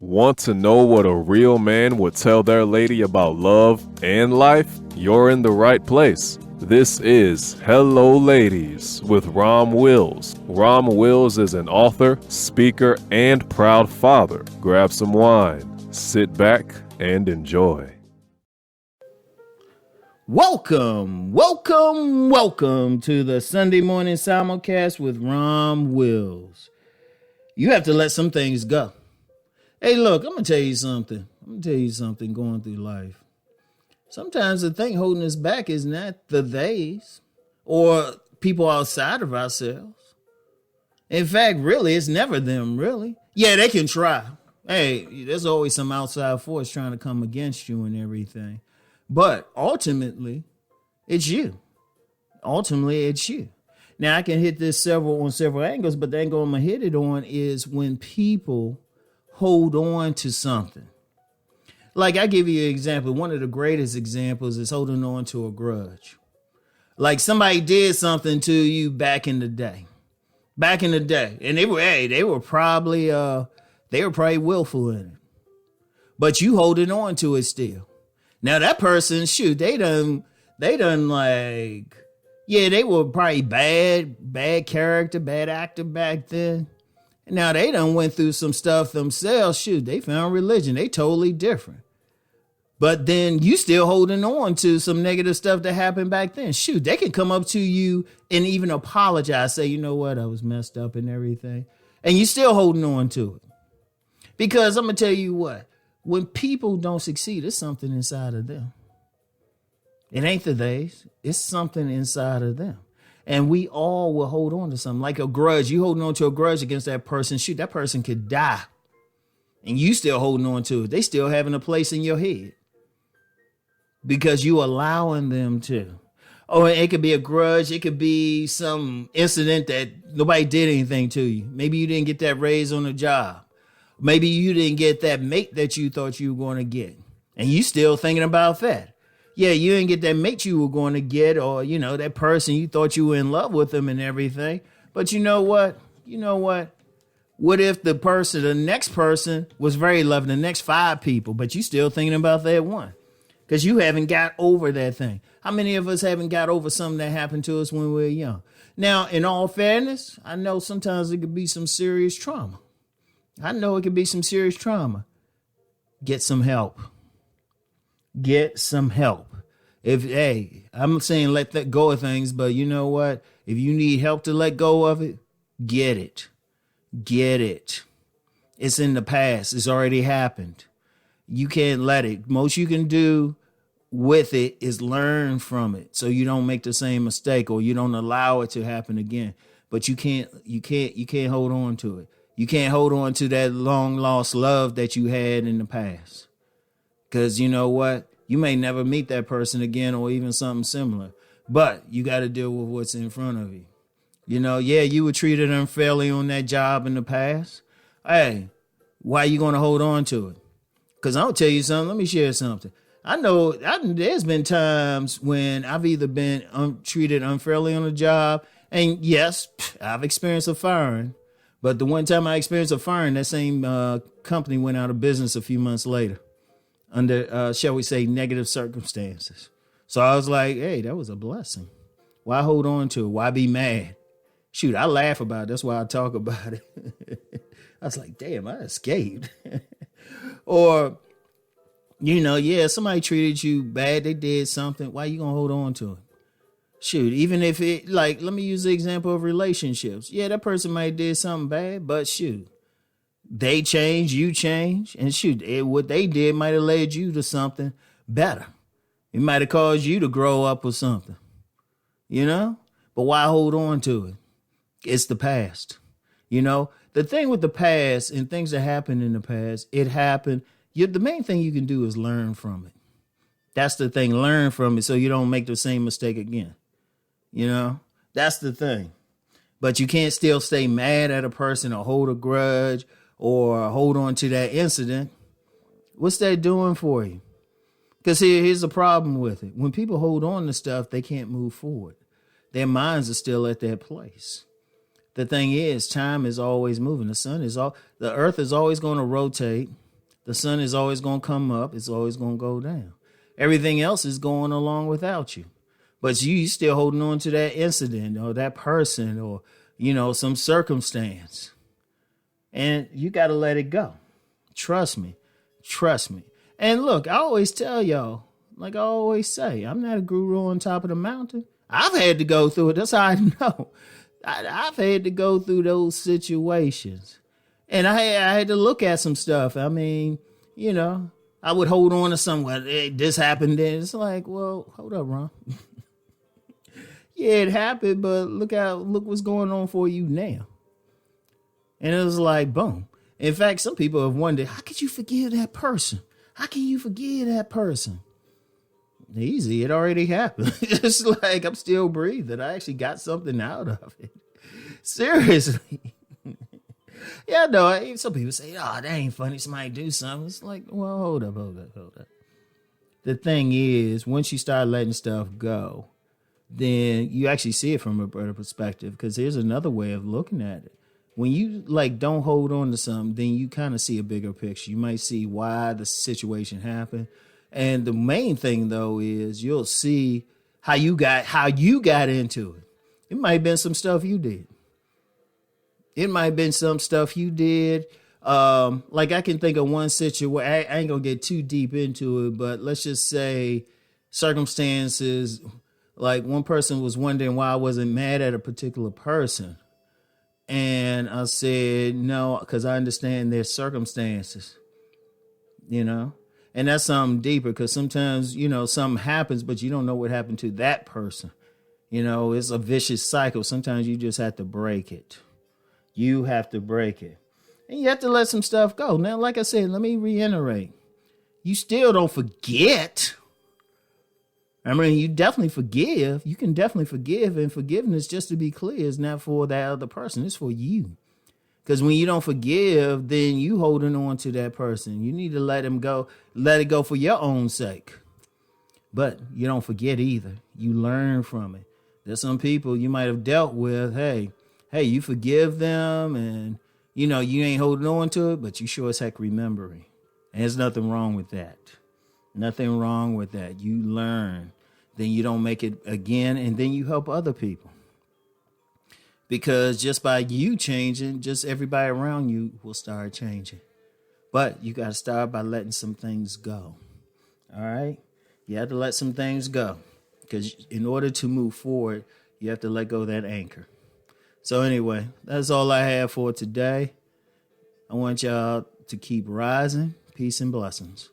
Want to know what a real man would tell their lady about love and life? You're in the right place. This is Hello Ladies with Rom Wills. Rom Wills is an author, speaker, and proud father. Grab some wine, sit back, and enjoy. Welcome to the Sunday morning simulcast with Rom Wills. You have to let some things go. Hey, look, I'm going to tell you something. Going through life. Sometimes the thing holding us back is not the theys or people outside of ourselves. In fact, really, it's never them, really. Yeah, they can try. Hey, there's always some outside force trying to come against you and everything. But ultimately, it's you. Now, I can hit this on several angles, but the angle I'm going to hit it on is when people hold on to something. Like, I give you an example. One of the greatest examples is holding on to a grudge. Like somebody did something to you back in the day. And they were probably willful in it. But you holding on to it still. Now that person, they were probably bad character, bad actor back then. Now they done went through some stuff themselves. They found religion. They totally different. But then you still holding on to some negative stuff that happened back then. They can come up to you and even apologize. Say, you know what, I was messed up and everything. And you still holding on to it. Because I'm going to tell you what, when people don't succeed, it's something inside of them. It ain't the days. It's something inside of them. And we all will hold on to something like a grudge. You holding on to a grudge against that person. That person could die. And you still holding on to it. They still having a place in your head. Because you allowing them to. Or it could be a grudge. It could be some incident that nobody did anything to you. Maybe you didn't get that raise on the job. Maybe you didn't get that mate that you thought you were going to get. And you still thinking about that. Yeah, you didn't get that mate you were going to get, or, that person you thought you were in love with them and everything. But you know what? What if the next person was very loving, the next 5 people, but you still thinking about that one? Because you haven't got over that thing. How many of us haven't got over something that happened to us when we were young? Now, in all fairness, I know sometimes it could be some serious trauma. Get some help. I'm saying let that go of things, but you know what? If you need help to let go of it, get it. It's in the past. It's already happened. You can't let it. Most you can do with it is learn from it so you don't make the same mistake or you don't allow it to happen again. But you can't hold on to it. You can't hold on to that long lost love that you had in the past. Because you know what? You may never meet that person again or even something similar. But you got to deal with what's in front of you. You were treated unfairly on that job in the past. Hey, why are you going to hold on to it? Because I'll tell you something. Let me share something. I know there's been times when I've either been treated unfairly on a job. And yes, I've experienced a firing. But the one time I experienced a firing, that same company went out of business a few months later. Under, shall we say, negative circumstances. So I was like, hey, that was a blessing. Why hold on to it? Why be mad? I laugh about it. That's why I talk about it. I was like, damn, I escaped. Or, somebody treated you bad. They did something. Why you going to hold on to it? Even if let me use the example of relationships. Yeah, that person might have did something bad, but they change, you change, and what they did might have led you to something better. It might have caused you to grow up or something, But why hold on to it? It's the past. The thing with the past and things that happened in the past, it happened. The main thing you can do is learn from it. That's the thing. Learn from it so you don't make the same mistake again. That's the thing. But you can't still stay mad at a person or hold a grudge or hold on to that incident. What's that doing for you? Because here's the problem with it. When people hold on to stuff, they can't move forward. Their minds are still at that place. The thing is, time is always moving. The earth is always going to rotate. The sun is always going to come up. It's always going to go down. Everything else is going along without you. But you still holding on to that incident or that person or, some circumstance. And you got to let it go. Trust me. Trust me. And look, I always tell y'all, like I always say, I'm not a guru on top of the mountain. I've had to go through it. That's how I know. I've had to go through those situations. And I had to look at some stuff. I mean, I would hold on to somewhere. Hey, this happened then. It's like, well, hold up, Ron. Yeah, it happened, but look what's going on for you now. And it was like, boom. In fact, some people have wondered, how could you forgive that person? How can you forgive that person? Easy, it already happened. It's like I'm still breathing. I actually got something out of it. Seriously. Yeah, no, some people say, oh, that ain't funny. Somebody do something. It's like, well, hold up. The thing is, once you start letting stuff go, then you actually see it from a better perspective, because here's another way of looking at it. When you don't hold on to something, then you kind of see a bigger picture. You might see why the situation happened. And the main thing, though, is you'll see how you got into it. It might have been some stuff you did. Like I can think of one situation. I ain't going to get too deep into it, but let's just say circumstances. Like one person was wondering why I wasn't mad at a particular person. And I said, no, because I understand their circumstances, And that's something deeper, because sometimes, something happens, but you don't know what happened to that person. It's a vicious cycle. Sometimes you just have to break it. You have to break it. And you have to let some stuff go. Now, like I said, let me reiterate. You still don't forget. I mean, you definitely forgive. You can definitely forgive. And forgiveness, just to be clear, is not for that other person. It's for you. Because when you don't forgive, then you holding on to that person. You need to let him go. Let it go for your own sake. But you don't forget either. You learn from it. There's some people you might have dealt with. Hey, you forgive them, and you ain't holding on to it, but you sure as heck remembering. And there's nothing wrong with that. Nothing wrong with that. You learn. Then you don't make it again, and then you help other people. Because just by you changing, just everybody around you will start changing. But you got to start by letting some things go. All right? You have to let some things go. Because in order to move forward, you have to let go of that anchor. So anyway, that's all I have for today. I want y'all to keep rising. Peace and blessings.